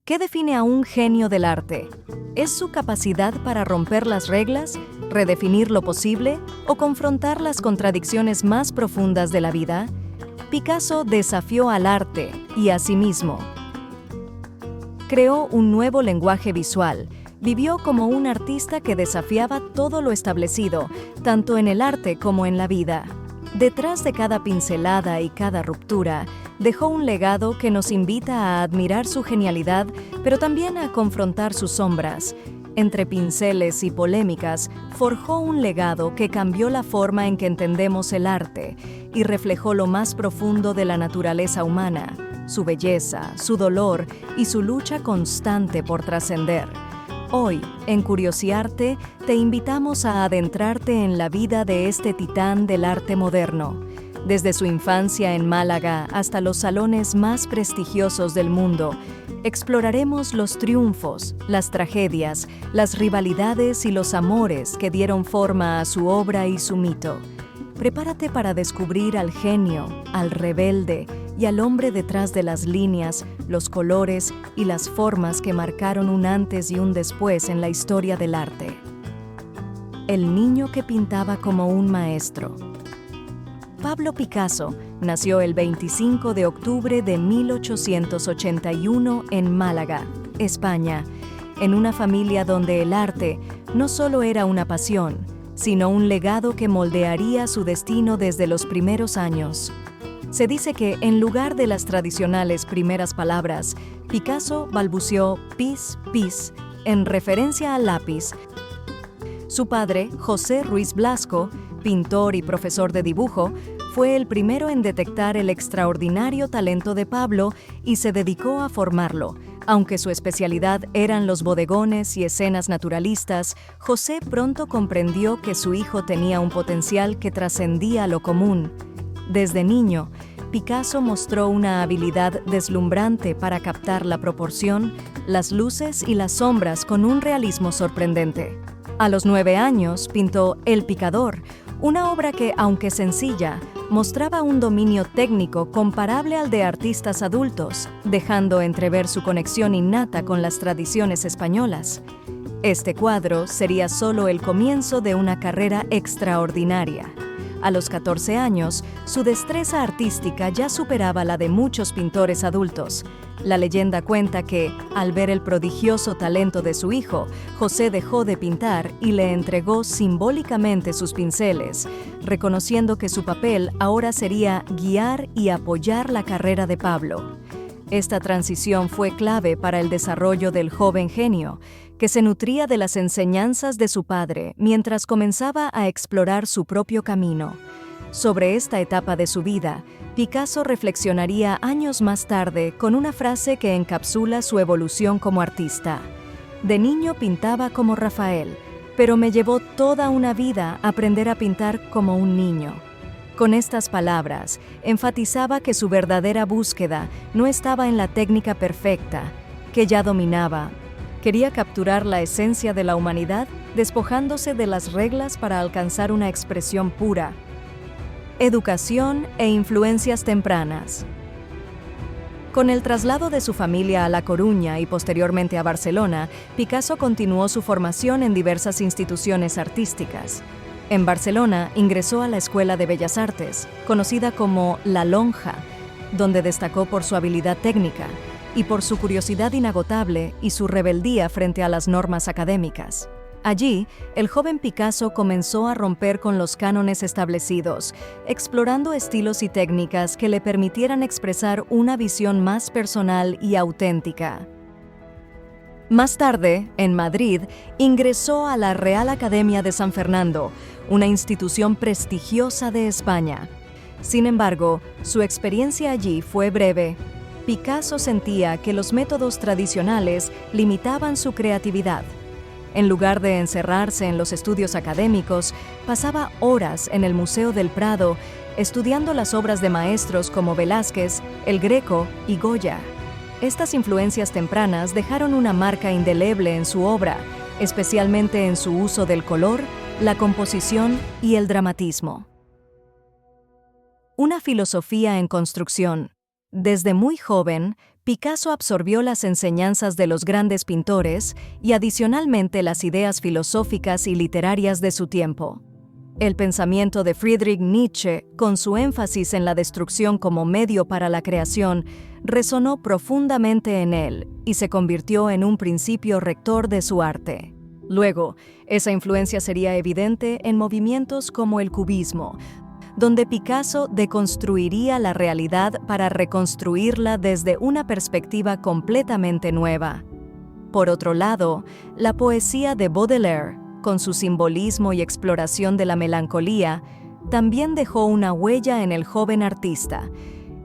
¿Qué define a un genio del arte? ¿Es su capacidad para romper las reglas, redefinir lo posible o confrontar las contradicciones más profundas de la vida? Picasso desafió al arte y a sí mismo. Creó un nuevo lenguaje visual. Vivió como un artista que desafiaba todo lo establecido, tanto en el arte como en la vida. Detrás de cada pincelada y cada ruptura, dejó un legado que nos invita a admirar su genialidad, pero también a confrontar sus sombras. Entre pinceles y polémicas, forjó un legado que cambió la forma en que entendemos el arte y reflejó lo más profundo de la naturaleza humana, su belleza, su dolor y su lucha constante por trascender. Hoy, en Curiosiarte, te invitamos a adentrarte en la vida de este titán del arte moderno. Desde su infancia en Málaga hasta los salones más prestigiosos del mundo, exploraremos los triunfos, las tragedias, las rivalidades y los amores que dieron forma a su obra y su mito. Prepárate para descubrir al genio, al rebelde y al hombre detrás de las líneas, los colores y las formas que marcaron un antes y un después en la historia del arte. El niño que pintaba como un maestro. Pablo Picasso nació el 25 de octubre de 1881 en Málaga, España, en una familia donde el arte no solo era una pasión, sino un legado que moldearía su destino desde los primeros años. Se dice que, en lugar de las tradicionales primeras palabras, Picasso balbuceó pis, pis, en referencia al lápiz. Su padre, José Ruiz Blasco, pintor y profesor de dibujo, fue el primero en detectar el extraordinario talento de Pablo y se dedicó a formarlo. Aunque su especialidad eran los bodegones y escenas naturalistas, José pronto comprendió que su hijo tenía un potencial que trascendía lo común. Desde niño, Picasso mostró una habilidad deslumbrante para captar la proporción, las luces y las sombras con un realismo sorprendente. A los 9 años pintó El Picador, una obra que, aunque sencilla, mostraba un dominio técnico comparable al de artistas adultos, dejando entrever su conexión innata con las tradiciones españolas. Este cuadro sería solo el comienzo de una carrera extraordinaria. A los 14 años, su destreza artística ya superaba la de muchos pintores adultos. La leyenda cuenta que, al ver el prodigioso talento de su hijo, José dejó de pintar y le entregó simbólicamente sus pinceles, reconociendo que su papel ahora sería guiar y apoyar la carrera de Pablo. Esta transición fue clave para el desarrollo del joven genio, que se nutría de las enseñanzas de su padre mientras comenzaba a explorar su propio camino. Sobre esta etapa de su vida, Picasso reflexionaría años más tarde con una frase que encapsula su evolución como artista. De niño pintaba como Rafael, pero me llevó toda una vida aprender a pintar como un niño. Con estas palabras, enfatizaba que su verdadera búsqueda no estaba en la técnica perfecta, que ya dominaba. Quería capturar la esencia de la humanidad, despojándose de las reglas para alcanzar una expresión pura. Educación e influencias tempranas. Con el traslado de su familia a La Coruña y posteriormente a Barcelona, Picasso continuó su formación en diversas instituciones artísticas. En Barcelona ingresó a la Escuela de Bellas Artes, conocida como La Lonja, donde destacó por su habilidad técnica y por su curiosidad inagotable y su rebeldía frente a las normas académicas. Allí, el joven Picasso comenzó a romper con los cánones establecidos, explorando estilos y técnicas que le permitieran expresar una visión más personal y auténtica. Más tarde, en Madrid, ingresó a la Real Academia de San Fernando, una institución prestigiosa de España. Sin embargo, su experiencia allí fue breve. Picasso sentía que los métodos tradicionales limitaban su creatividad. En lugar de encerrarse en los estudios académicos, pasaba horas en el Museo del Prado estudiando las obras de maestros como Velázquez, El Greco y Goya. Estas influencias tempranas dejaron una marca indeleble en su obra, especialmente en su uso del color, la composición y el dramatismo. Una filosofía en construcción. Desde muy joven, Picasso absorbió las enseñanzas de los grandes pintores y adicionalmente las ideas filosóficas y literarias de su tiempo. El pensamiento de Friedrich Nietzsche, con su énfasis en la destrucción como medio para la creación, resonó profundamente en él y se convirtió en un principio rector de su arte. Luego, esa influencia sería evidente en movimientos como el cubismo, donde Picasso deconstruiría la realidad para reconstruirla desde una perspectiva completamente nueva. Por otro lado, la poesía de Baudelaire, con su simbolismo y exploración de la melancolía, también dejó una huella en el joven artista.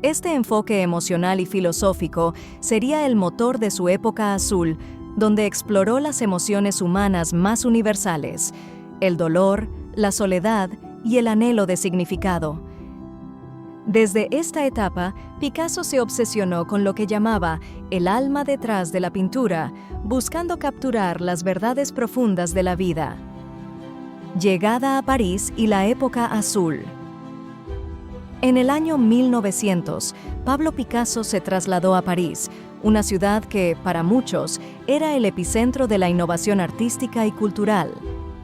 Este enfoque emocional y filosófico sería el motor de su época azul, donde exploró las emociones humanas más universales: el dolor, la soledad y el anhelo de significado. Desde esta etapa, Picasso se obsesionó con lo que llamaba el alma detrás de la pintura, buscando capturar las verdades profundas de la vida. Llegada a París y la época azul. En el año 1900, Pablo Picasso se trasladó a París, una ciudad que, para muchos, era el epicentro de la innovación artística y cultural.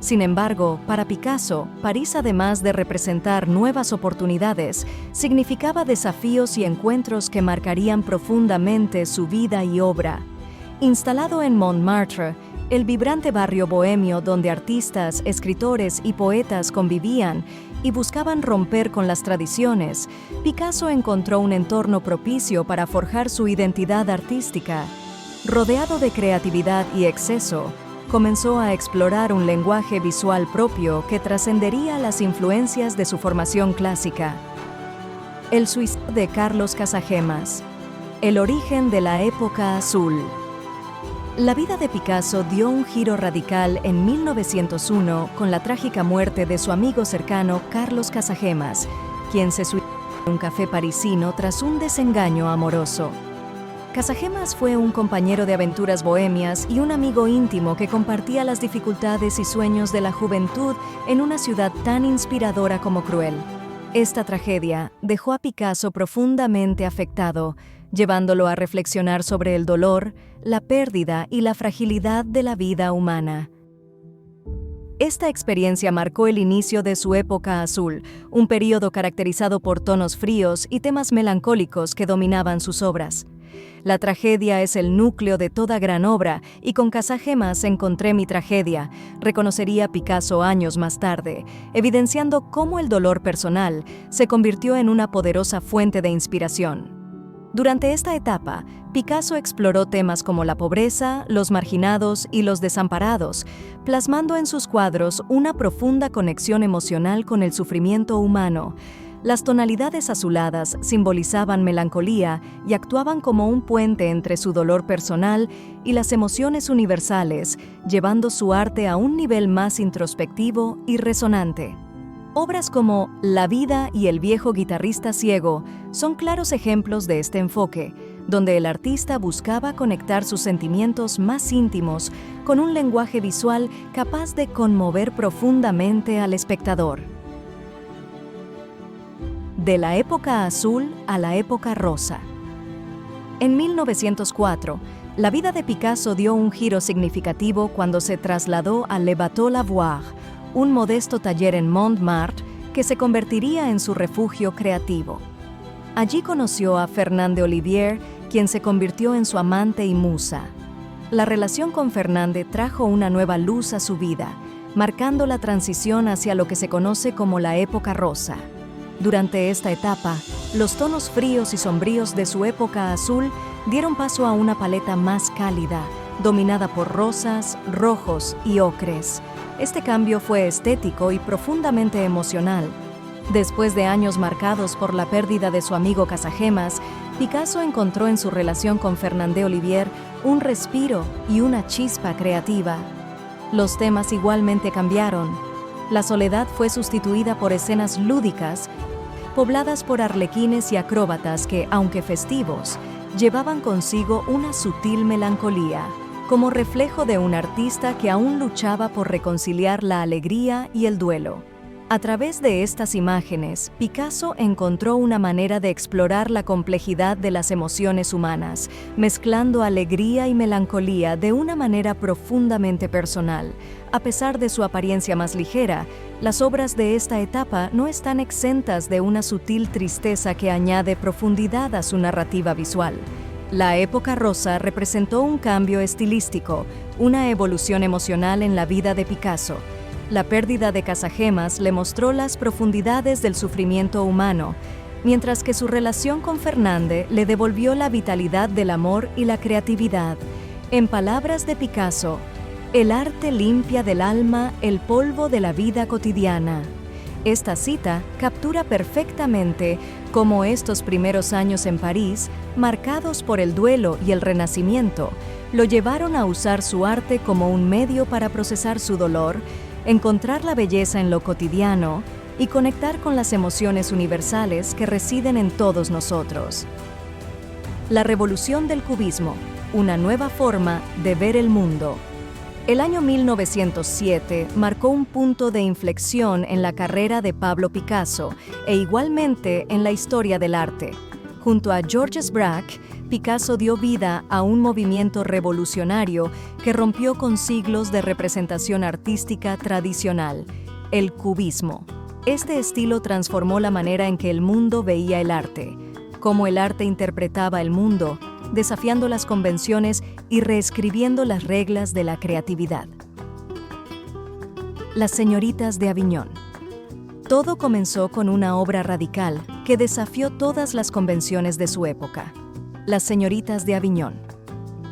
Sin embargo, para Picasso, París, además de representar nuevas oportunidades, significaba desafíos y encuentros que marcarían profundamente su vida y obra. Instalado en Montmartre, el vibrante barrio bohemio donde artistas, escritores y poetas convivían y buscaban romper con las tradiciones, Picasso encontró un entorno propicio para forjar su identidad artística. Rodeado de creatividad y exceso, comenzó a explorar un lenguaje visual propio que trascendería las influencias de su formación clásica. El suicidio de Carlos Casagemas. El origen de la época azul. La vida de Picasso dio un giro radical en 1901 con la trágica muerte de su amigo cercano Carlos Casagemas, quien se suicidó en un café parisino tras un desengaño amoroso. Casagemas fue un compañero de aventuras bohemias y un amigo íntimo que compartía las dificultades y sueños de la juventud en una ciudad tan inspiradora como cruel. Esta tragedia dejó a Picasso profundamente afectado, llevándolo a reflexionar sobre el dolor, la pérdida y la fragilidad de la vida humana. Esta experiencia marcó el inicio de su época azul, un período caracterizado por tonos fríos y temas melancólicos que dominaban sus obras. La tragedia es el núcleo de toda gran obra y con Casagemas encontré mi tragedia, reconocería Picasso años más tarde, evidenciando cómo el dolor personal se convirtió en una poderosa fuente de inspiración. Durante esta etapa, Picasso exploró temas como la pobreza, los marginados y los desamparados, plasmando en sus cuadros una profunda conexión emocional con el sufrimiento humano. Las tonalidades azuladas simbolizaban melancolía y actuaban como un puente entre su dolor personal y las emociones universales, llevando su arte a un nivel más introspectivo y resonante. Obras como La vida y el viejo guitarrista ciego son claros ejemplos de este enfoque, donde el artista buscaba conectar sus sentimientos más íntimos con un lenguaje visual capaz de conmover profundamente al espectador. De la época azul a la época rosa. En 1904, la vida de Picasso dio un giro significativo cuando se trasladó a Le Bateau Lavoir, un modesto taller en Montmartre que se convertiría en su refugio creativo. Allí conoció a Fernande Olivier, quien se convirtió en su amante y musa. La relación con Fernande trajo una nueva luz a su vida, marcando la transición hacia lo que se conoce como la época rosa. Durante esta etapa, los tonos fríos y sombríos de su época azul dieron paso a una paleta más cálida, dominada por rosas, rojos y ocres. Este cambio fue estético y profundamente emocional. Después de años marcados por la pérdida de su amigo Casagemas, Picasso encontró en su relación con Fernande Olivier un respiro y una chispa creativa. Los temas igualmente cambiaron. La soledad fue sustituida por escenas lúdicas, pobladas por arlequines y acróbatas que, aunque festivos, llevaban consigo una sutil melancolía, como reflejo de un artista que aún luchaba por reconciliar la alegría y el duelo. A través de estas imágenes, Picasso encontró una manera de explorar la complejidad de las emociones humanas, mezclando alegría y melancolía de una manera profundamente personal. A pesar de su apariencia más ligera, las obras de esta etapa no están exentas de una sutil tristeza que añade profundidad a su narrativa visual. La época rosa representó un cambio estilístico, una evolución emocional en la vida de Picasso. La pérdida de Casagemas le mostró las profundidades del sufrimiento humano, mientras que su relación con Fernande le devolvió la vitalidad del amor y la creatividad. En palabras de Picasso, el arte limpia del alma el polvo de la vida cotidiana. Esta cita captura perfectamente cómo estos primeros años en París, marcados por el duelo y el renacimiento, lo llevaron a usar su arte como un medio para procesar su dolor, encontrar la belleza en lo cotidiano y conectar con las emociones universales que residen en todos nosotros. La revolución del cubismo, una nueva forma de ver el mundo. El año 1907 marcó un punto de inflexión en la carrera de Pablo Picasso e igualmente en la historia del arte. Junto a Georges Braque, Picasso dio vida a un movimiento revolucionario que rompió con siglos de representación artística tradicional, el cubismo. Este estilo transformó la manera en que el mundo veía el arte, cómo el arte interpretaba el mundo, desafiando las convenciones y reescribiendo las reglas de la creatividad. Las señoritas de Aviñón. Todo comenzó con una obra radical que desafió todas las convenciones de su época. Las señoritas de Aviñón.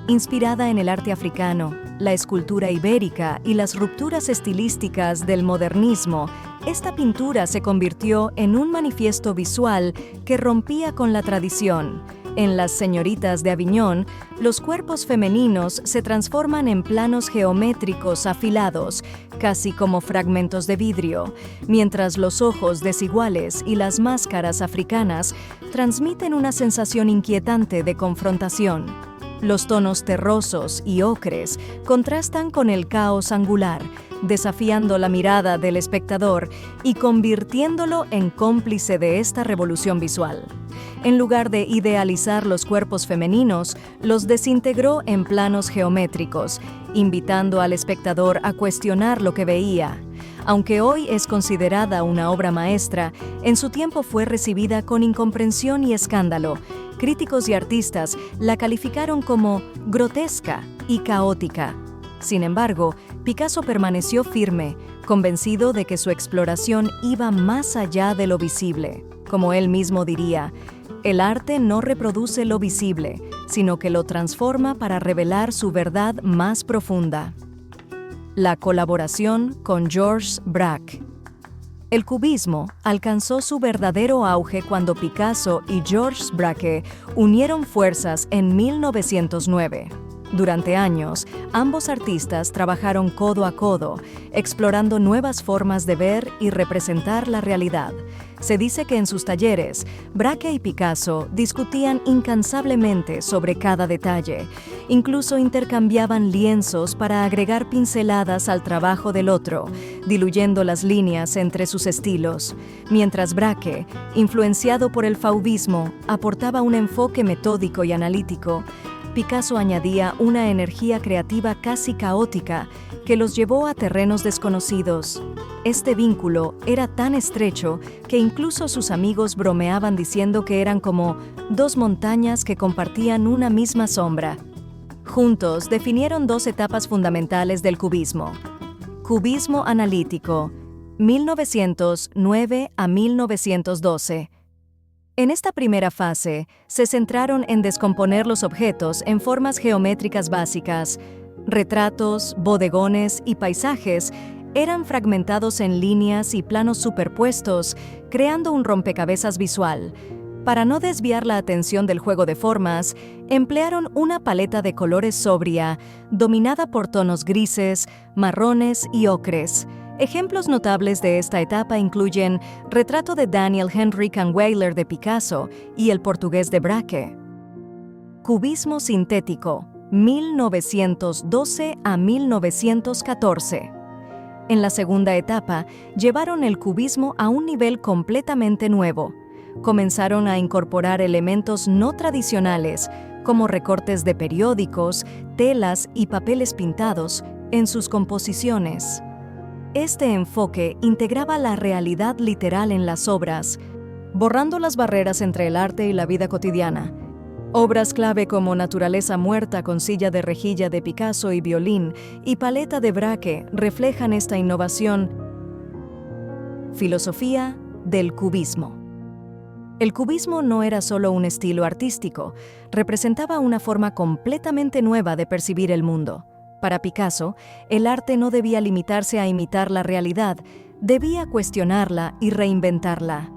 Inspirada en el arte africano, la escultura ibérica y las rupturas estilísticas del modernismo, esta pintura se convirtió en un manifiesto visual que rompía con la tradición. En Las señoritas de Aviñón, los cuerpos femeninos se transforman en planos geométricos afilados, casi como fragmentos de vidrio, mientras los ojos desiguales y las máscaras africanas transmiten una sensación inquietante de confrontación. Los tonos terrosos y ocres contrastan con el caos angular, desafiando la mirada del espectador y convirtiéndolo en cómplice de esta revolución visual. En lugar de idealizar los cuerpos femeninos, los desintegró en planos geométricos, invitando al espectador a cuestionar lo que veía. Aunque hoy es considerada una obra maestra, en su tiempo fue recibida con incomprensión y escándalo. Críticos y artistas la calificaron como grotesca y caótica. Sin embargo, Picasso permaneció firme, convencido de que su exploración iba más allá de lo visible. Como él mismo diría, el arte no reproduce lo visible, sino que lo transforma para revelar su verdad más profunda. La colaboración con Georges Braque. El cubismo alcanzó su verdadero auge cuando Picasso y Georges Braque unieron fuerzas en 1909. Durante años, ambos artistas trabajaron codo a codo, explorando nuevas formas de ver y representar la realidad. Se dice que en sus talleres, Braque y Picasso discutían incansablemente sobre cada detalle. Incluso intercambiaban lienzos para agregar pinceladas al trabajo del otro, diluyendo las líneas entre sus estilos. Mientras Braque, influenciado por el fauvismo, aportaba un enfoque metódico y analítico, Picasso añadía una energía creativa casi caótica que los llevó a terrenos desconocidos. Este vínculo era tan estrecho que incluso sus amigos bromeaban diciendo que eran como dos montañas que compartían una misma sombra. Juntos definieron dos etapas fundamentales del cubismo. Cubismo analítico, 1909 a 1912. En esta primera fase, se centraron en descomponer los objetos en formas geométricas básicas. Retratos, bodegones y paisajes eran fragmentados en líneas y planos superpuestos, creando un rompecabezas visual. Para no desviar la atención del juego de formas, emplearon una paleta de colores sobria, dominada por tonos grises, marrones y ocres. Ejemplos notables de esta etapa incluyen Retrato de Daniel Henry Kahnweiler de Picasso y El portugués de Braque. Cubismo sintético, 1912 a 1914. En la segunda etapa, llevaron el cubismo a un nivel completamente nuevo. Comenzaron a incorporar elementos no tradicionales, como recortes de periódicos, telas y papeles pintados, en sus composiciones. Este enfoque integraba la realidad literal en las obras, borrando las barreras entre el arte y la vida cotidiana. Obras clave como Naturaleza muerta con silla de rejilla de Picasso y violín y Paleta de Braque reflejan esta innovación. Filosofía del cubismo. El cubismo no era solo un estilo artístico, representaba una forma completamente nueva de percibir el mundo. Para Picasso, el arte no debía limitarse a imitar la realidad, debía cuestionarla y reinventarla.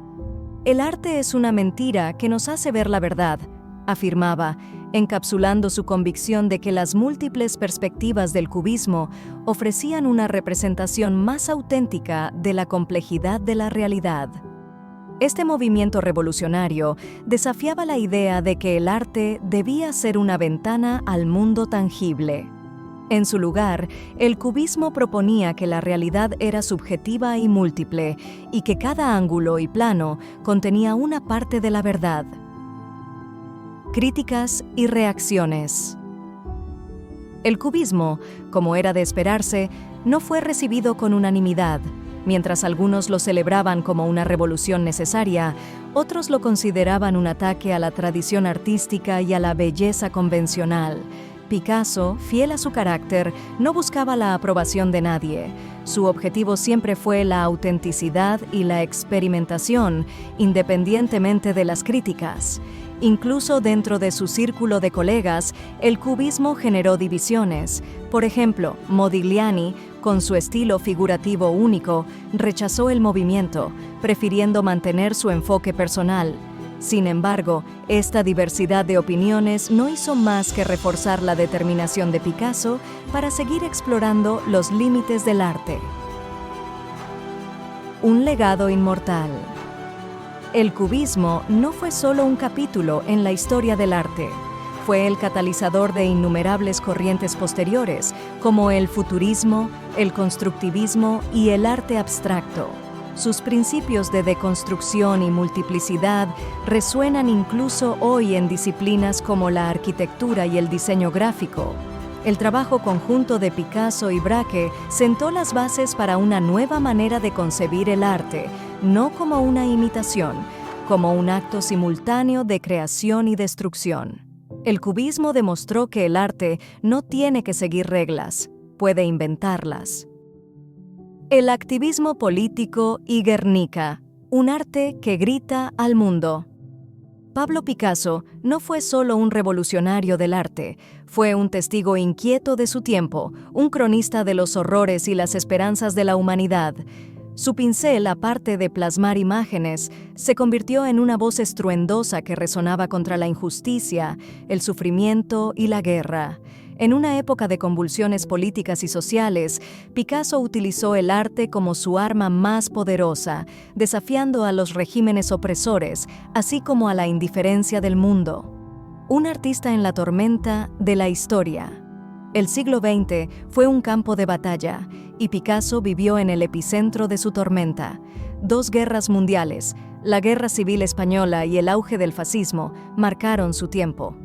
El arte es una mentira que nos hace ver la verdad, afirmaba, encapsulando su convicción de que las múltiples perspectivas del cubismo ofrecían una representación más auténtica de la complejidad de la realidad. Este movimiento revolucionario desafiaba la idea de que el arte debía ser una ventana al mundo tangible. En su lugar, el cubismo proponía que la realidad era subjetiva y múltiple, y que cada ángulo y plano contenía una parte de la verdad. Críticas y reacciones. El cubismo, como era de esperarse, no fue recibido con unanimidad. Mientras algunos lo celebraban como una revolución necesaria, otros lo consideraban un ataque a la tradición artística y a la belleza convencional. Picasso, fiel a su carácter, no buscaba la aprobación de nadie. Su objetivo siempre fue la autenticidad y la experimentación, independientemente de las críticas. Incluso dentro de su círculo de colegas, el cubismo generó divisiones. Por ejemplo, Modigliani, con su estilo figurativo único, rechazó el movimiento, prefiriendo mantener su enfoque personal. Sin embargo, esta diversidad de opiniones no hizo más que reforzar la determinación de Picasso para seguir explorando los límites del arte. Un legado inmortal. El cubismo no fue solo un capítulo en la historia del arte. Fue el catalizador de innumerables corrientes posteriores, como el futurismo, el constructivismo y el arte abstracto. Sus principios de deconstrucción y multiplicidad resuenan incluso hoy en disciplinas como la arquitectura y el diseño gráfico. El trabajo conjunto de Picasso y Braque sentó las bases para una nueva manera de concebir el arte, no como una imitación, como un acto simultáneo de creación y destrucción. El cubismo demostró que el arte no tiene que seguir reglas, puede inventarlas. El activismo político y Guernica, un arte que grita al mundo. Pablo Picasso no fue solo un revolucionario del arte, fue un testigo inquieto de su tiempo, un cronista de los horrores y las esperanzas de la humanidad. Su pincel, aparte de plasmar imágenes, se convirtió en una voz estruendosa que resonaba contra la injusticia, el sufrimiento y la guerra. En una época de convulsiones políticas y sociales, Picasso utilizó el arte como su arma más poderosa, desafiando a los regímenes opresores, así como a la indiferencia del mundo. Un artista en la tormenta de la historia. El siglo XX fue un campo de batalla, y Picasso vivió en el epicentro de su tormenta. 2 guerras mundiales, la Guerra Civil Española y el auge del fascismo, marcaron su tiempo.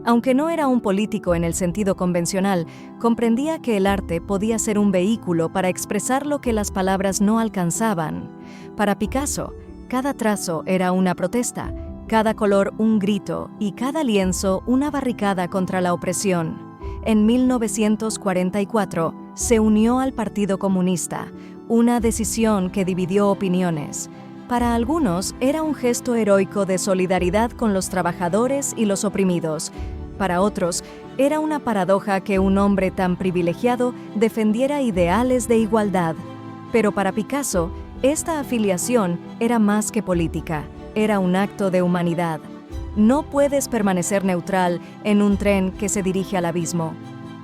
Aunque no era un político en el sentido convencional, comprendía que el arte podía ser un vehículo para expresar lo que las palabras no alcanzaban. Para Picasso, cada trazo era una protesta, cada color un grito y cada lienzo una barricada contra la opresión. En 1944 se unió al Partido Comunista, una decisión que dividió opiniones. Para algunos era un gesto heroico de solidaridad con los trabajadores y los oprimidos. Para otros era una paradoja que un hombre tan privilegiado defendiera ideales de igualdad. Pero para Picasso, esta afiliación era más que política, era un acto de humanidad. No puedes permanecer neutral en un tren que se dirige al abismo,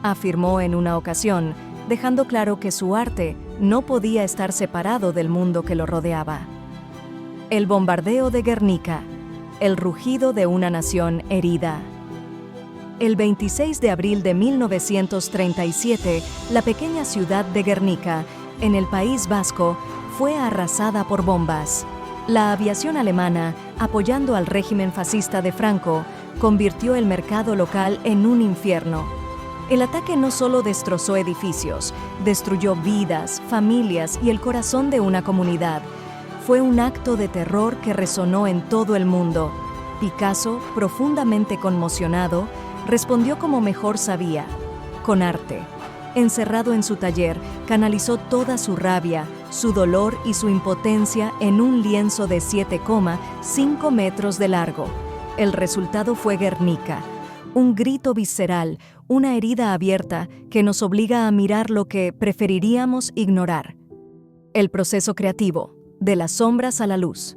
afirmó en una ocasión, dejando claro que su arte no podía estar separado del mundo que lo rodeaba. El bombardeo de Guernica, el rugido de una nación herida. El 26 de abril de 1937, la pequeña ciudad de Guernica en el País Vasco, fue arrasada por bombas. La aviación alemana, apoyando al régimen fascista de Franco, convirtió el mercado local en un infierno. El ataque no solo destrozó edificios, destruyó vidas, familias y el corazón de una comunidad. Fue un acto de terror que resonó en todo el mundo. Picasso, profundamente conmocionado, respondió como mejor sabía, con arte. Encerrado en su taller, canalizó toda su rabia, su dolor y su impotencia en un lienzo de 7,5 metros de largo. El resultado fue Guernica, un grito visceral, una herida abierta que nos obliga a mirar lo que preferiríamos ignorar. El proceso creativo, de las sombras a la luz.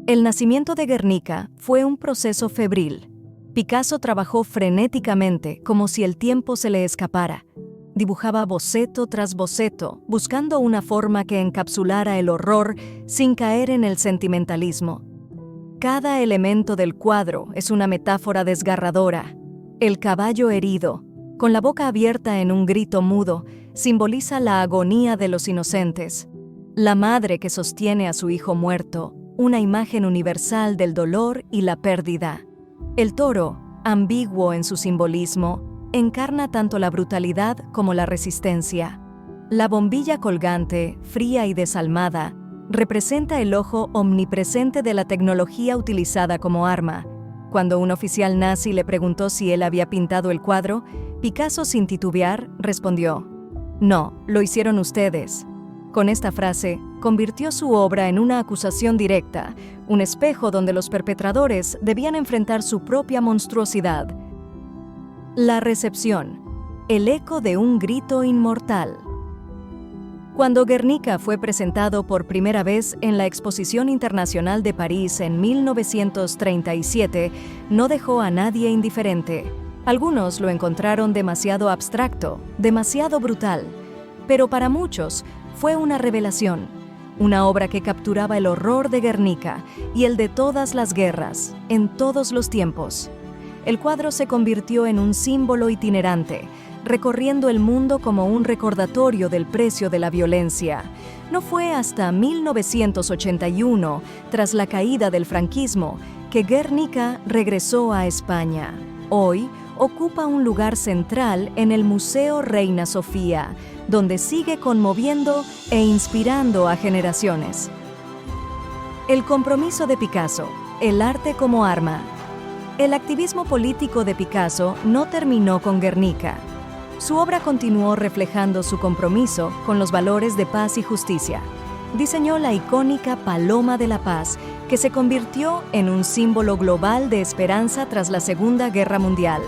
El nacimiento de Guernica fue un proceso febril. Picasso trabajó frenéticamente, como si el tiempo se le escapara. Dibujaba boceto tras boceto, buscando una forma que encapsulara el horror sin caer en el sentimentalismo. Cada elemento del cuadro es una metáfora desgarradora. El caballo herido, con la boca abierta en un grito mudo, simboliza la agonía de los inocentes. La madre que sostiene a su hijo muerto, una imagen universal del dolor y la pérdida. El toro, ambiguo en su simbolismo, encarna tanto la brutalidad como la resistencia. La bombilla colgante, fría y desalmada, representa el ojo omnipresente de la tecnología utilizada como arma. Cuando un oficial nazi le preguntó si él había pintado el cuadro, Picasso, sin titubear, respondió: «No, lo hicieron ustedes». Con esta frase, convirtió su obra en una acusación directa, un espejo donde los perpetradores debían enfrentar su propia monstruosidad. La recepción, el eco de un grito inmortal. Cuando Guernica fue presentado por primera vez en la Exposición Internacional de París en 1937, no dejó a nadie indiferente. Algunos lo encontraron demasiado abstracto, demasiado brutal, pero para muchos fue una revelación, una obra que capturaba el horror de Guernica y el de todas las guerras, en todos los tiempos. El cuadro se convirtió en un símbolo itinerante, recorriendo el mundo como un recordatorio del precio de la violencia. No fue hasta 1981, tras la caída del franquismo, que Guernica regresó a España. Hoy ocupa un lugar central en el Museo Reina Sofía, donde sigue conmoviendo e inspirando a generaciones. El compromiso de Picasso, el arte como arma. El activismo político de Picasso no terminó con Guernica. Su obra continuó reflejando su compromiso con los valores de paz y justicia. Diseñó la icónica Paloma de la Paz, que se convirtió en un símbolo global de esperanza tras la Segunda Guerra Mundial.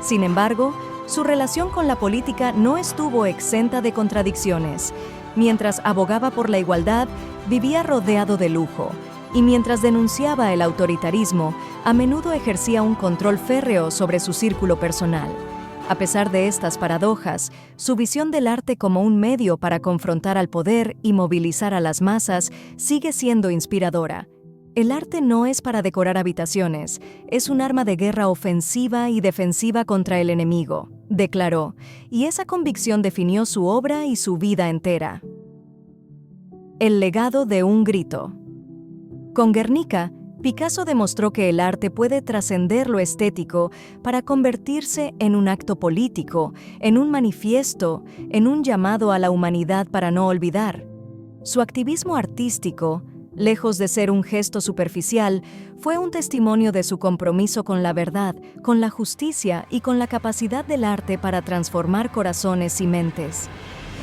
Sin embargo, su relación con la política no estuvo exenta de contradicciones. Mientras abogaba por la igualdad, vivía rodeado de lujo. Y mientras denunciaba el autoritarismo, a menudo ejercía un control férreo sobre su círculo personal. A pesar de estas paradojas, su visión del arte como un medio para confrontar al poder y movilizar a las masas sigue siendo inspiradora. El arte no es para decorar habitaciones, es un arma de guerra ofensiva y defensiva contra el enemigo, declaró, y esa convicción definió su obra y su vida entera. El legado de un grito. Con Guernica, Picasso demostró que el arte puede trascender lo estético para convertirse en un acto político, en un manifiesto, en un llamado a la humanidad para no olvidar. Su activismo artístico, lejos de ser un gesto superficial, fue un testimonio de su compromiso con la verdad, con la justicia y con la capacidad del arte para transformar corazones y mentes.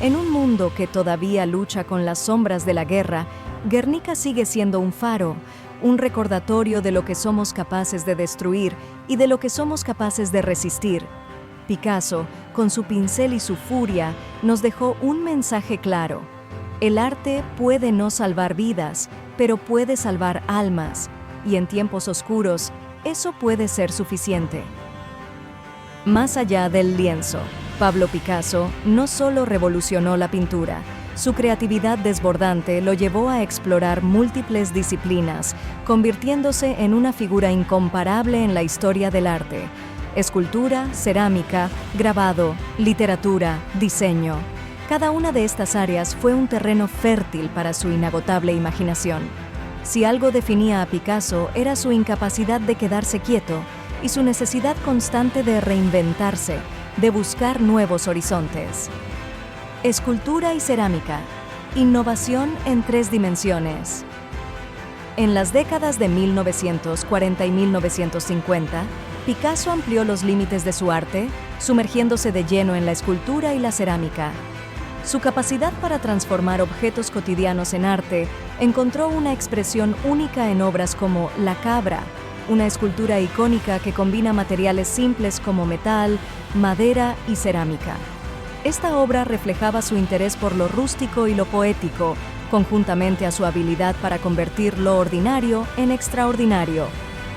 En un mundo que todavía lucha con las sombras de la guerra, Guernica sigue siendo un faro, un recordatorio de lo que somos capaces de destruir y de lo que somos capaces de resistir. Picasso, con su pincel y su furia, nos dejó un mensaje claro. El arte puede no salvar vidas, pero puede salvar almas, y en tiempos oscuros, eso puede ser suficiente. Más allá del lienzo, Pablo Picasso no solo revolucionó la pintura. Su creatividad desbordante lo llevó a explorar múltiples disciplinas, convirtiéndose en una figura incomparable en la historia del arte. Escultura, cerámica, grabado, literatura, diseño. Cada una de estas áreas fue un terreno fértil para su inagotable imaginación. Si algo definía a Picasso era su incapacidad de quedarse quieto y su necesidad constante de reinventarse, de buscar nuevos horizontes. Escultura y cerámica. Innovación en 3 dimensiones. En las décadas de 1940 y 1950, Picasso amplió los límites de su arte, sumergiéndose de lleno en la escultura y la cerámica. Su capacidad para transformar objetos cotidianos en arte encontró una expresión única en obras como La Cabra, una escultura icónica que combina materiales simples como metal, madera y cerámica. Esta obra reflejaba su interés por lo rústico y lo poético, conjuntamente a su habilidad para convertir lo ordinario en extraordinario.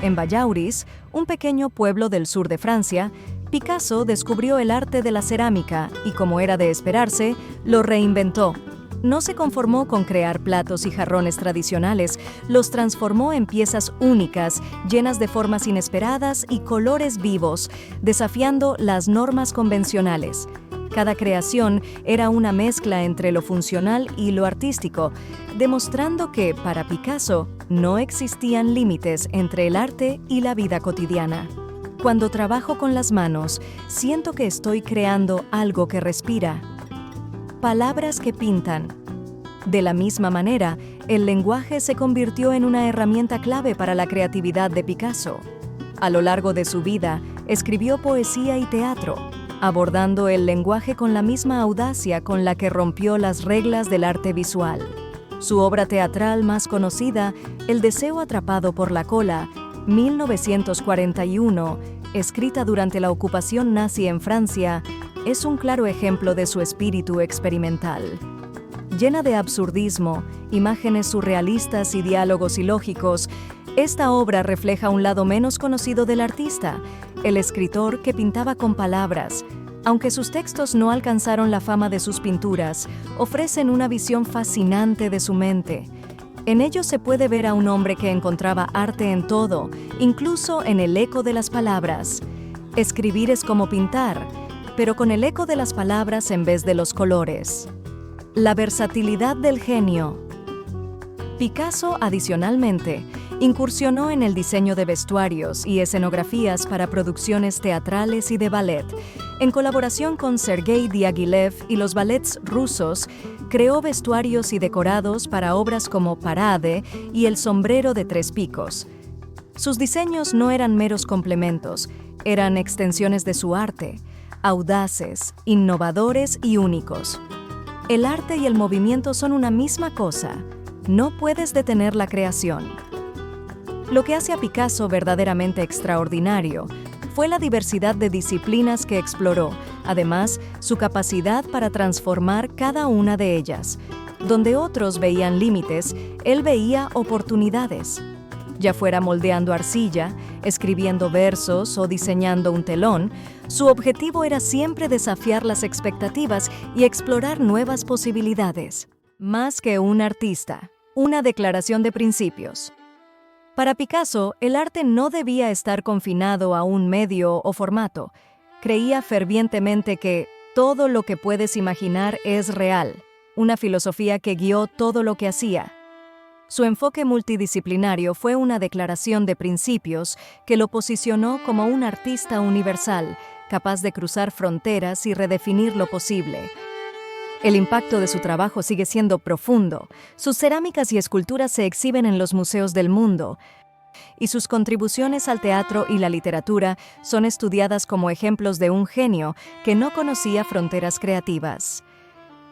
En Vallauris, un pequeño pueblo del sur de Francia, Picasso descubrió el arte de la cerámica y, como era de esperarse, lo reinventó. No se conformó con crear platos y jarrones tradicionales, los transformó en piezas únicas, llenas de formas inesperadas y colores vivos, desafiando las normas convencionales. Cada creación era una mezcla entre lo funcional y lo artístico, demostrando que, para Picasso, no existían límites entre el arte y la vida cotidiana. Cuando trabajo con las manos, siento que estoy creando algo que respira. Palabras que pintan. De la misma manera, el lenguaje se convirtió en una herramienta clave para la creatividad de Picasso. A lo largo de su vida, escribió poesía y teatro, abordando el lenguaje con la misma audacia con la que rompió las reglas del arte visual. Su obra teatral más conocida, El deseo atrapado por la cola, 1941, escrita durante la ocupación nazi en Francia, es un claro ejemplo de su espíritu experimental. Llena de absurdismo, imágenes surrealistas y diálogos ilógicos, esta obra refleja un lado menos conocido del artista, el escritor que pintaba con palabras. Aunque sus textos no alcanzaron la fama de sus pinturas, ofrecen una visión fascinante de su mente. En ellos se puede ver a un hombre que encontraba arte en todo, incluso en el eco de las palabras. Escribir es como pintar, pero con el eco de las palabras en vez de los colores. La versatilidad del genio. Picasso, adicionalmente, incursionó en el diseño de vestuarios y escenografías para producciones teatrales y de ballet. En colaboración con Sergei Diaghilev y los ballets rusos, creó vestuarios y decorados para obras como Parade y El sombrero de 3 picos. Sus diseños no eran meros complementos, eran extensiones de su arte, audaces, innovadores y únicos. El arte y el movimiento son una misma cosa. No puedes detener la creación. Lo que hace a Picasso verdaderamente extraordinario fue la diversidad de disciplinas que exploró, además, su capacidad para transformar cada una de ellas. Donde otros veían límites, él veía oportunidades. Ya fuera moldeando arcilla, escribiendo versos o diseñando un telón, su objetivo era siempre desafiar las expectativas y explorar nuevas posibilidades. Más que un artista, una declaración de principios. Para Picasso, el arte no debía estar confinado a un medio o formato. Creía fervientemente que todo lo que puedes imaginar es real, una filosofía que guió todo lo que hacía. Su enfoque multidisciplinario fue una declaración de principios que lo posicionó como un artista universal, capaz de cruzar fronteras y redefinir lo posible. El impacto de su trabajo sigue siendo profundo. Sus cerámicas y esculturas se exhiben en los museos del mundo, y sus contribuciones al teatro y la literatura son estudiadas como ejemplos de un genio que no conocía fronteras creativas.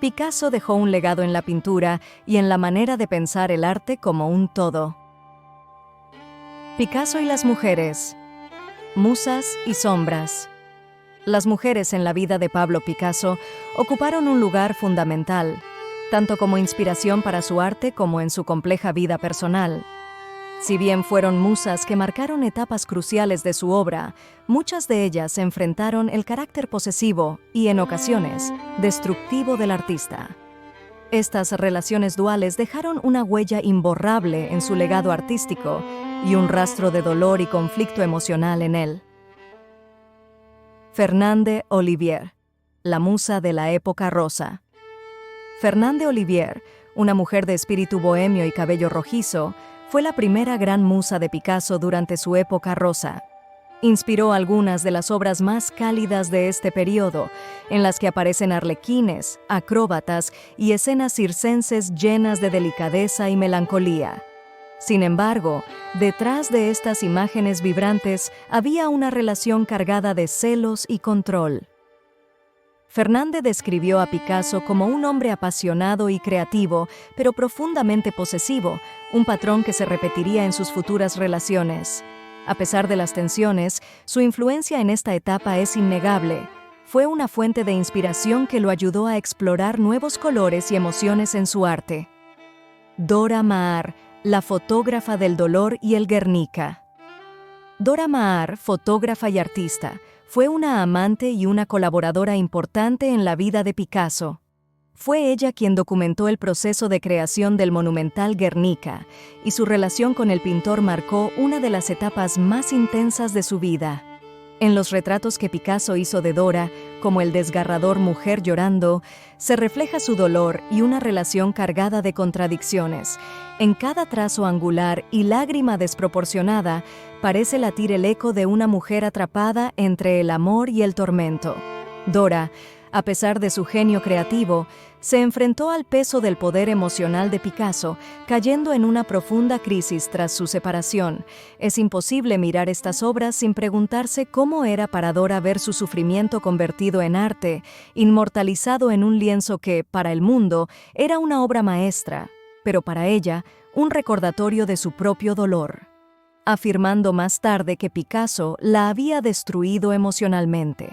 Picasso dejó un legado en la pintura y en la manera de pensar el arte como un todo. Picasso y las mujeres. Musas y sombras. Las mujeres en la vida de Pablo Picasso ocuparon un lugar fundamental, tanto como inspiración para su arte como en su compleja vida personal. Si bien fueron musas que marcaron etapas cruciales de su obra, muchas de ellas enfrentaron el carácter posesivo y, en ocasiones, destructivo del artista. Estas relaciones duales dejaron una huella imborrable en su legado artístico y un rastro de dolor y conflicto emocional en él. Fernande Olivier, la musa de la época rosa. Fernande Olivier, una mujer de espíritu bohemio y cabello rojizo, fue la primera gran musa de Picasso durante su época rosa. Inspiró algunas de las obras más cálidas de este periodo, en las que aparecen arlequines, acróbatas y escenas circenses llenas de delicadeza y melancolía. Sin embargo, detrás de estas imágenes vibrantes había una relación cargada de celos y control. Fernande describió a Picasso como un hombre apasionado y creativo, pero profundamente posesivo, un patrón que se repetiría en sus futuras relaciones. A pesar de las tensiones, su influencia en esta etapa es innegable. Fue una fuente de inspiración que lo ayudó a explorar nuevos colores y emociones en su arte. Dora Maar, la fotógrafa del dolor y el Guernica. Dora Maar, fotógrafa y artista, fue una amante y una colaboradora importante en la vida de Picasso. Fue ella quien documentó el proceso de creación del monumental Guernica, y su relación con el pintor marcó una de las etapas más intensas de su vida. En los retratos que Picasso hizo de Dora, como el desgarrador Mujer llorando, se refleja su dolor y una relación cargada de contradicciones. En cada trazo angular y lágrima desproporcionada, parece latir el eco de una mujer atrapada entre el amor y el tormento. Dora, a pesar de su genio creativo, se enfrentó al peso del poder emocional de Picasso, cayendo en una profunda crisis tras su separación. Es imposible mirar estas obras sin preguntarse cómo era para Dora ver su sufrimiento convertido en arte, inmortalizado en un lienzo que, para el mundo, era una obra maestra, pero para ella, un recordatorio de su propio dolor, afirmando más tarde que Picasso la había destruido emocionalmente.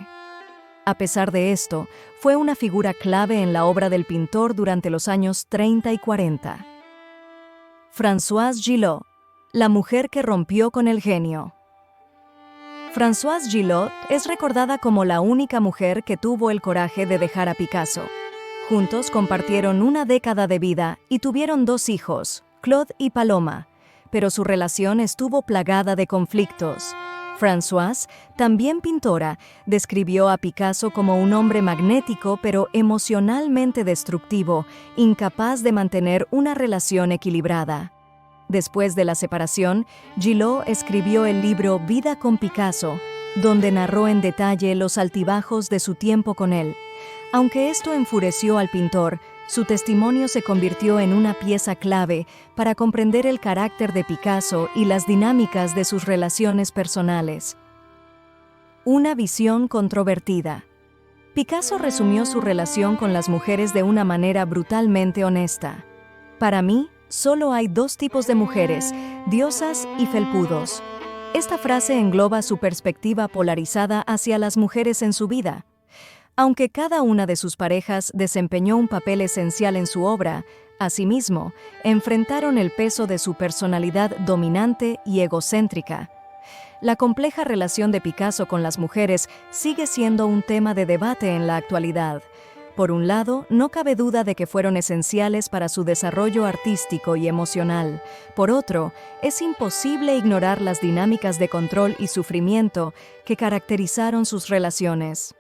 A pesar de esto, fue una figura clave en la obra del pintor durante los años 30 y 40. Françoise Gillot, la mujer que rompió con el genio. Françoise Gillot es recordada como la única mujer que tuvo el coraje de dejar a Picasso. Juntos compartieron una década de vida y tuvieron 2 hijos, Claude y Paloma, pero su relación estuvo plagada de conflictos. Françoise, también pintora, describió a Picasso como un hombre magnético pero emocionalmente destructivo, incapaz de mantener una relación equilibrada. Después de la separación, Gillot escribió el libro Vida con Picasso, donde narró en detalle los altibajos de su tiempo con él. Aunque esto enfureció al pintor, su testimonio se convirtió en una pieza clave para comprender el carácter de Picasso y las dinámicas de sus relaciones personales. Una visión controvertida. Picasso resumió su relación con las mujeres de una manera brutalmente honesta. Para mí, solo hay 2 tipos de mujeres, diosas y felpudos. Esta frase engloba su perspectiva polarizada hacia las mujeres en su vida. Aunque cada una de sus parejas desempeñó un papel esencial en su obra, asimismo, enfrentaron el peso de su personalidad dominante y egocéntrica. La compleja relación de Picasso con las mujeres sigue siendo un tema de debate en la actualidad. Por un lado, no cabe duda de que fueron esenciales para su desarrollo artístico y emocional. Por otro, es imposible ignorar las dinámicas de control y sufrimiento que caracterizaron sus relaciones.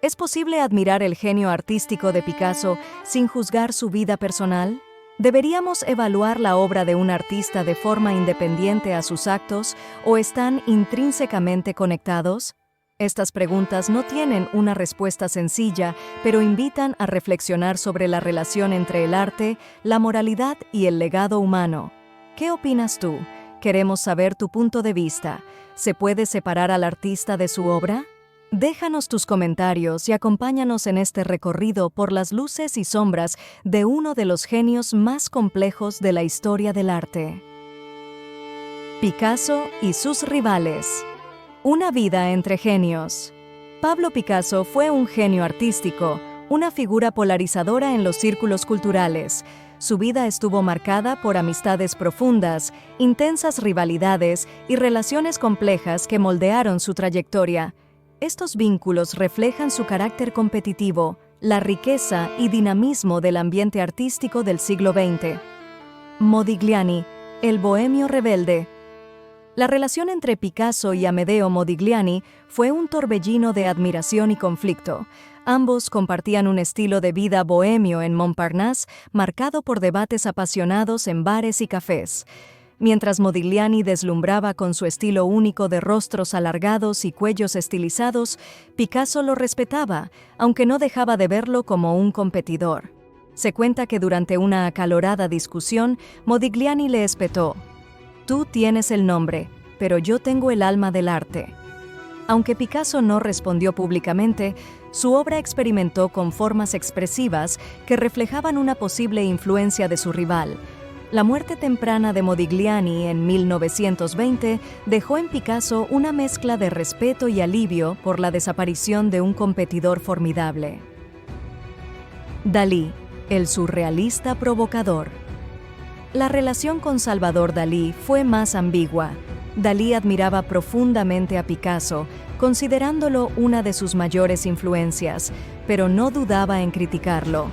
¿Es posible admirar el genio artístico de Picasso sin juzgar su vida personal? ¿Deberíamos evaluar la obra de un artista de forma independiente a sus actos o están intrínsecamente conectados? Estas preguntas no tienen una respuesta sencilla, pero invitan a reflexionar sobre la relación entre el arte, la moralidad y el legado humano. ¿Qué opinas tú? Queremos saber tu punto de vista. ¿Se puede separar al artista de su obra? Déjanos tus comentarios y acompáñanos en este recorrido por las luces y sombras de uno de los genios más complejos de la historia del arte. Picasso y sus rivales. Una vida entre genios. Pablo Picasso fue un genio artístico, una figura polarizadora en los círculos culturales. Su vida estuvo marcada por amistades profundas, intensas rivalidades y relaciones complejas que moldearon su trayectoria. Estos vínculos reflejan su carácter competitivo, la riqueza y dinamismo del ambiente artístico del siglo XX. Modigliani, el bohemio rebelde. La relación entre Picasso y Amedeo Modigliani fue un torbellino de admiración y conflicto. Ambos compartían un estilo de vida bohemio en Montparnasse, marcado por debates apasionados en bares y cafés. Mientras Modigliani deslumbraba con su estilo único de rostros alargados y cuellos estilizados, Picasso lo respetaba, aunque no dejaba de verlo como un competidor. Se cuenta que durante una acalorada discusión, Modigliani le espetó: «Tú tienes el nombre, pero yo tengo el alma del arte». Aunque Picasso no respondió públicamente, su obra experimentó con formas expresivas que reflejaban una posible influencia de su rival. La muerte temprana de Modigliani en 1920 dejó en Picasso una mezcla de respeto y alivio por la desaparición de un competidor formidable. Dalí, el surrealista provocador. La relación con Salvador Dalí fue más ambigua. Dalí admiraba profundamente a Picasso, considerándolo una de sus mayores influencias, pero no dudaba en criticarlo.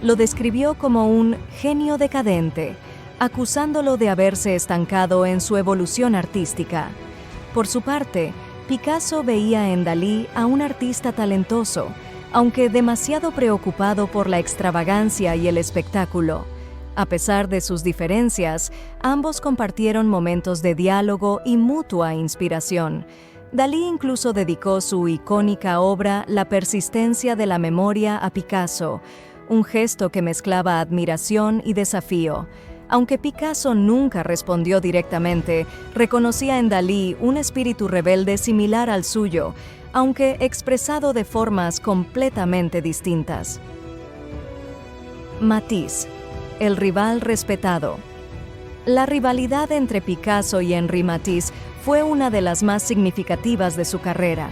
Lo describió como un genio decadente, acusándolo de haberse estancado en su evolución artística. Por su parte, Picasso veía en Dalí a un artista talentoso, aunque demasiado preocupado por la extravagancia y el espectáculo. A pesar de sus diferencias, ambos compartieron momentos de diálogo y mutua inspiración. Dalí incluso dedicó su icónica obra La persistencia de la memoria a Picasso, un gesto que mezclaba admiración y desafío. Aunque Picasso nunca respondió directamente, reconocía en Dalí un espíritu rebelde similar al suyo, aunque expresado de formas completamente distintas. Matisse, el rival respetado. La rivalidad entre Picasso y Henri Matisse fue una de las más significativas de su carrera.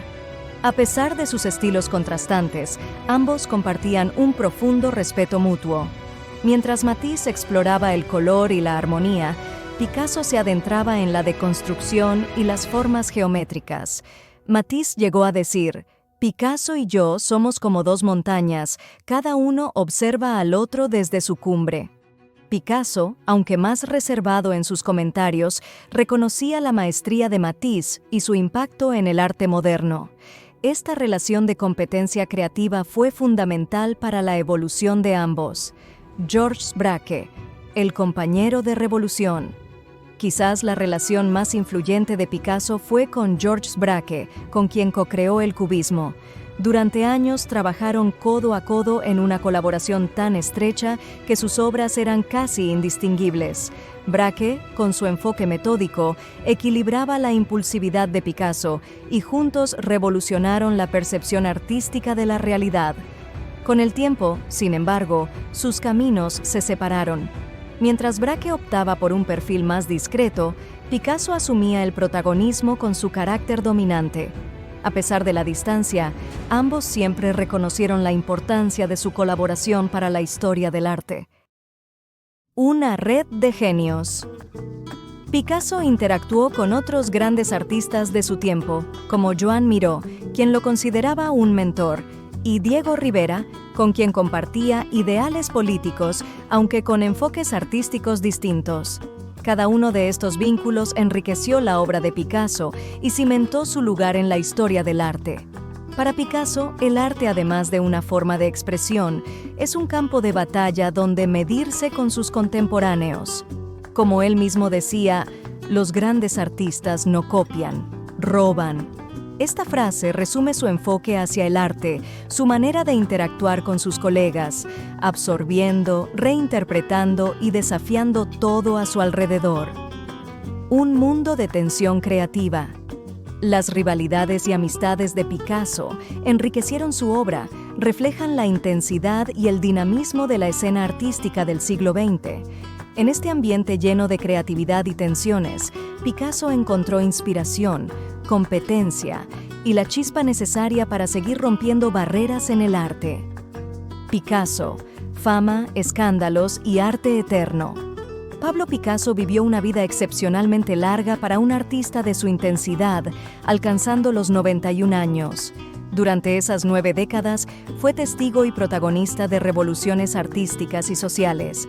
A pesar de sus estilos contrastantes, ambos compartían un profundo respeto mutuo. Mientras Matisse exploraba el color y la armonía, Picasso se adentraba en la deconstrucción y las formas geométricas. Matisse llegó a decir: «Picasso y yo somos como dos montañas, cada uno observa al otro desde su cumbre». Picasso, aunque más reservado en sus comentarios, reconocía la maestría de Matisse y su impacto en el arte moderno. Esta relación de competencia creativa fue fundamental para la evolución de ambos. Georges Braque, el compañero de revolución. Quizás la relación más influyente de Picasso fue con Georges Braque, con quien co-creó el cubismo. Durante años trabajaron codo a codo en una colaboración tan estrecha que sus obras eran casi indistinguibles. Braque, con su enfoque metódico, equilibraba la impulsividad de Picasso y juntos revolucionaron la percepción artística de la realidad. Con el tiempo, sin embargo, sus caminos se separaron. Mientras Braque optaba por un perfil más discreto, Picasso asumía el protagonismo con su carácter dominante. A pesar de la distancia, ambos siempre reconocieron la importancia de su colaboración para la historia del arte. Una red de genios. Picasso interactuó con otros grandes artistas de su tiempo, como Joan Miró, quien lo consideraba un mentor, y Diego Rivera, con quien compartía ideales políticos, aunque con enfoques artísticos distintos. Cada uno de estos vínculos enriqueció la obra de Picasso y cimentó su lugar en la historia del arte. Para Picasso, el arte, además de una forma de expresión, es un campo de batalla donde medirse con sus contemporáneos. Como él mismo decía, los grandes artistas no copian, roban. Esta frase resume su enfoque hacia el arte, su manera de interactuar con sus colegas, absorbiendo, reinterpretando y desafiando todo a su alrededor. Un mundo de tensión creativa. Las rivalidades y amistades de Picasso enriquecieron su obra, reflejan la intensidad y el dinamismo de la escena artística del siglo XX. En este ambiente lleno de creatividad y tensiones, Picasso encontró inspiración, competencia y la chispa necesaria para seguir rompiendo barreras en el arte. Picasso, fama, escándalos y arte eterno. Pablo Picasso vivió una vida excepcionalmente larga para un artista de su intensidad, alcanzando los 91 años. Durante esas 9 décadas, fue testigo y protagonista de revoluciones artísticas y sociales.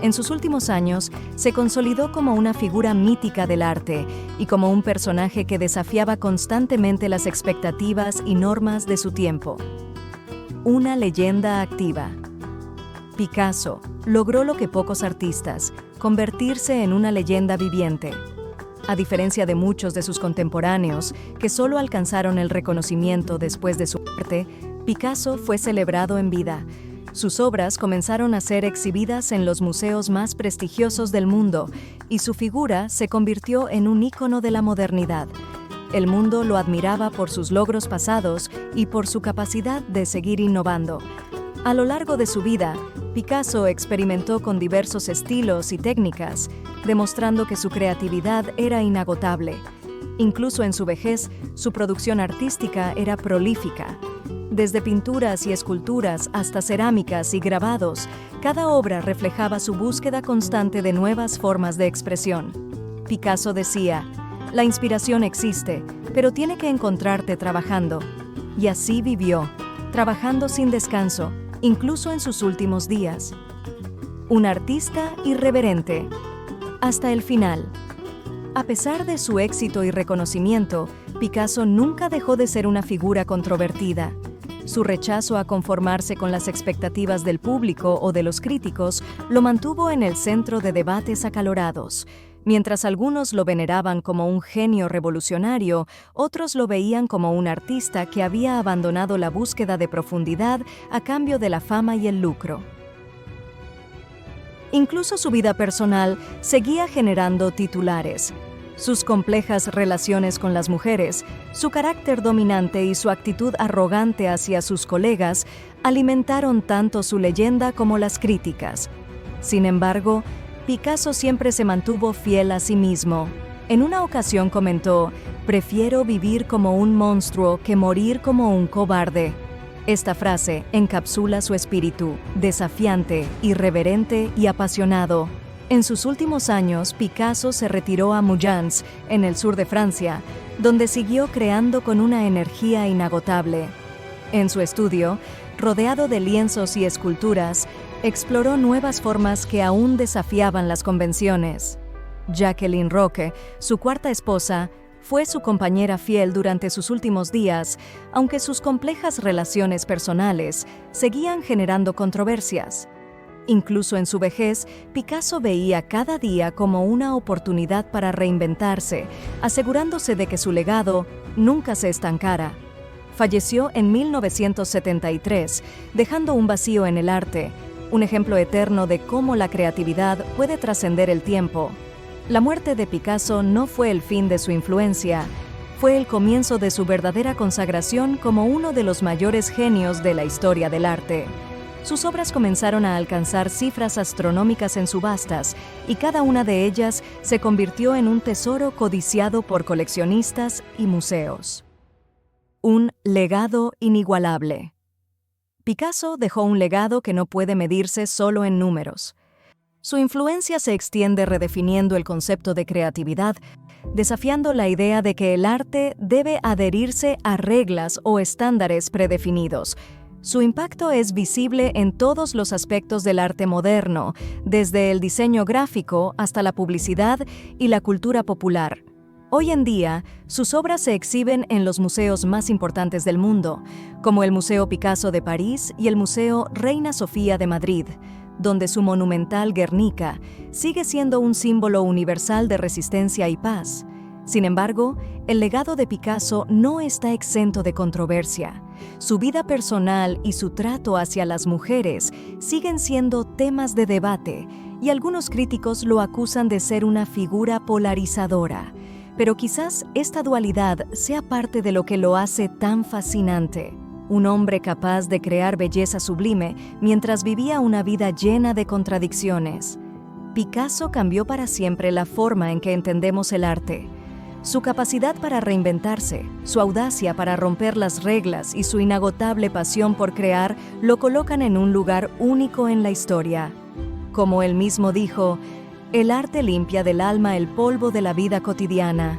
En sus últimos años, se consolidó como una figura mítica del arte y como un personaje que desafiaba constantemente las expectativas y normas de su tiempo. una leyenda activa. Picasso logró lo que pocos artistas, convertirse en una leyenda viviente. A diferencia de muchos de sus contemporáneos, que solo alcanzaron el reconocimiento después de su muerte, Picasso fue celebrado en vida. Sus obras comenzaron a ser exhibidas en los museos más prestigiosos del mundo, y su figura se convirtió en un ícono de la modernidad. El mundo lo admiraba por sus logros pasados y por su capacidad de seguir innovando. A lo largo de su vida, Picasso experimentó con diversos estilos y técnicas, demostrando que su creatividad era inagotable. Incluso en su vejez, su producción artística era prolífica. Desde pinturas y esculturas hasta cerámicas y grabados, cada obra reflejaba su búsqueda constante de nuevas formas de expresión. Picasso decía: "La inspiración existe, pero tiene que encontrarte trabajando". Y así vivió, trabajando sin descanso, incluso en sus últimos días. Un artista irreverente, hasta el final. A pesar de su éxito y reconocimiento, Picasso nunca dejó de ser una figura controvertida. Su rechazo a conformarse con las expectativas del público o de los críticos lo mantuvo en el centro de debates acalorados. Mientras algunos lo veneraban como un genio revolucionario, otros lo veían como un artista que había abandonado la búsqueda de profundidad a cambio de la fama y el lucro. Incluso su vida personal seguía generando titulares. Sus complejas relaciones con las mujeres, su carácter dominante y su actitud arrogante hacia sus colegas alimentaron tanto su leyenda como las críticas. Sin embargo, Picasso siempre se mantuvo fiel a sí mismo. En una ocasión comentó: "Prefiero vivir como un monstruo que morir como un cobarde". Esta frase encapsula su espíritu, desafiante, irreverente y apasionado. En sus últimos años, Picasso se retiró a Mougins, en el sur de Francia, donde siguió creando con una energía inagotable. En su estudio, rodeado de lienzos y esculturas, exploró nuevas formas que aún desafiaban las convenciones. Jacqueline Roque, su cuarta esposa, fue su compañera fiel durante sus últimos días, aunque sus complejas relaciones personales seguían generando controversias. Incluso en su vejez, Picasso veía cada día como una oportunidad para reinventarse, asegurándose de que su legado nunca se estancara. Falleció en 1973, dejando un vacío en el arte, un ejemplo eterno de cómo la creatividad puede trascender el tiempo. La muerte de Picasso no fue el fin de su influencia, fue el comienzo de su verdadera consagración como uno de los mayores genios de la historia del arte. Sus obras comenzaron a alcanzar cifras astronómicas en subastas, y cada una de ellas se convirtió en un tesoro codiciado por coleccionistas y museos. Un legado inigualable. Picasso dejó un legado que no puede medirse solo en números. Su influencia se extiende redefiniendo el concepto de creatividad, desafiando la idea de que el arte debe adherirse a reglas o estándares predefinidos. Su impacto es visible en todos los aspectos del arte moderno, desde el diseño gráfico hasta la publicidad y la cultura popular. Hoy en día, sus obras se exhiben en los museos más importantes del mundo, como el Museo Picasso de París y el Museo Reina Sofía de Madrid, donde su monumental Guernica sigue siendo un símbolo universal de resistencia y paz. Sin embargo, el legado de Picasso no está exento de controversia. Su vida personal y su trato hacia las mujeres siguen siendo temas de debate, y algunos críticos lo acusan de ser una figura polarizadora. Pero quizás esta dualidad sea parte de lo que lo hace tan fascinante. Un hombre capaz de crear belleza sublime mientras vivía una vida llena de contradicciones. Picasso cambió para siempre la forma en que entendemos el arte. Su capacidad para reinventarse, su audacia para romper las reglas y su inagotable pasión por crear lo colocan en un lugar único en la historia. Como él mismo dijo, el arte limpia del alma el polvo de la vida cotidiana.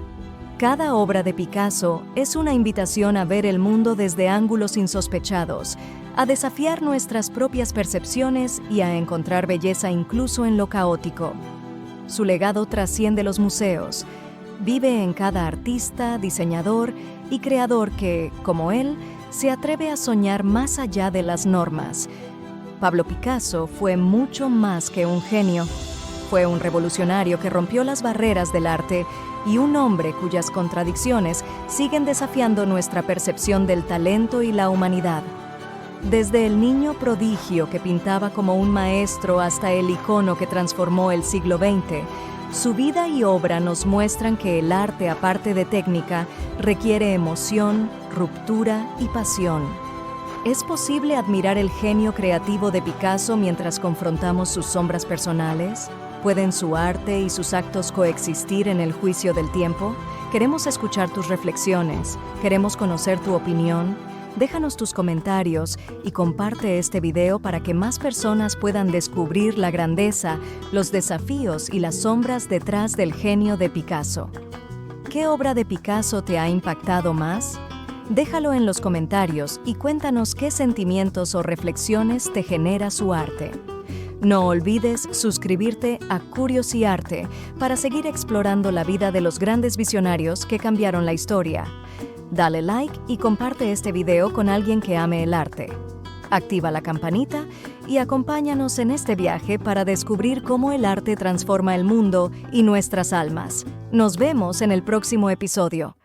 Cada obra de Picasso es una invitación a ver el mundo desde ángulos insospechados, a desafiar nuestras propias percepciones y a encontrar belleza incluso en lo caótico. Su legado trasciende los museos. Vive en cada artista, diseñador y creador que, como él, se atreve a soñar más allá de las normas. Pablo Picasso fue mucho más que un genio. Fue un revolucionario que rompió las barreras del arte y un hombre cuyas contradicciones siguen desafiando nuestra percepción del talento y la humanidad. Desde el niño prodigio que pintaba como un maestro hasta el icono que transformó el siglo XX, su vida y obra nos muestran que el arte, aparte de técnica, requiere emoción, ruptura y pasión. ¿Es posible admirar el genio creativo de Picasso mientras confrontamos sus sombras personales? ¿Pueden su arte y sus actos coexistir en el juicio del tiempo? Queremos escuchar tus reflexiones, queremos conocer tu opinión. Déjanos tus comentarios y comparte este video para que más personas puedan descubrir la grandeza, los desafíos y las sombras detrás del genio de Picasso. ¿Qué obra de Picasso te ha impactado más? Déjalo en los comentarios y cuéntanos qué sentimientos o reflexiones te genera su arte. No olvides suscribirte a Curiosiarte para seguir explorando la vida de los grandes visionarios que cambiaron la historia. Dale like y comparte este video con alguien que ame el arte. Activa la campanita y acompáñanos en este viaje para descubrir cómo el arte transforma el mundo y nuestras almas. Nos vemos en el próximo episodio.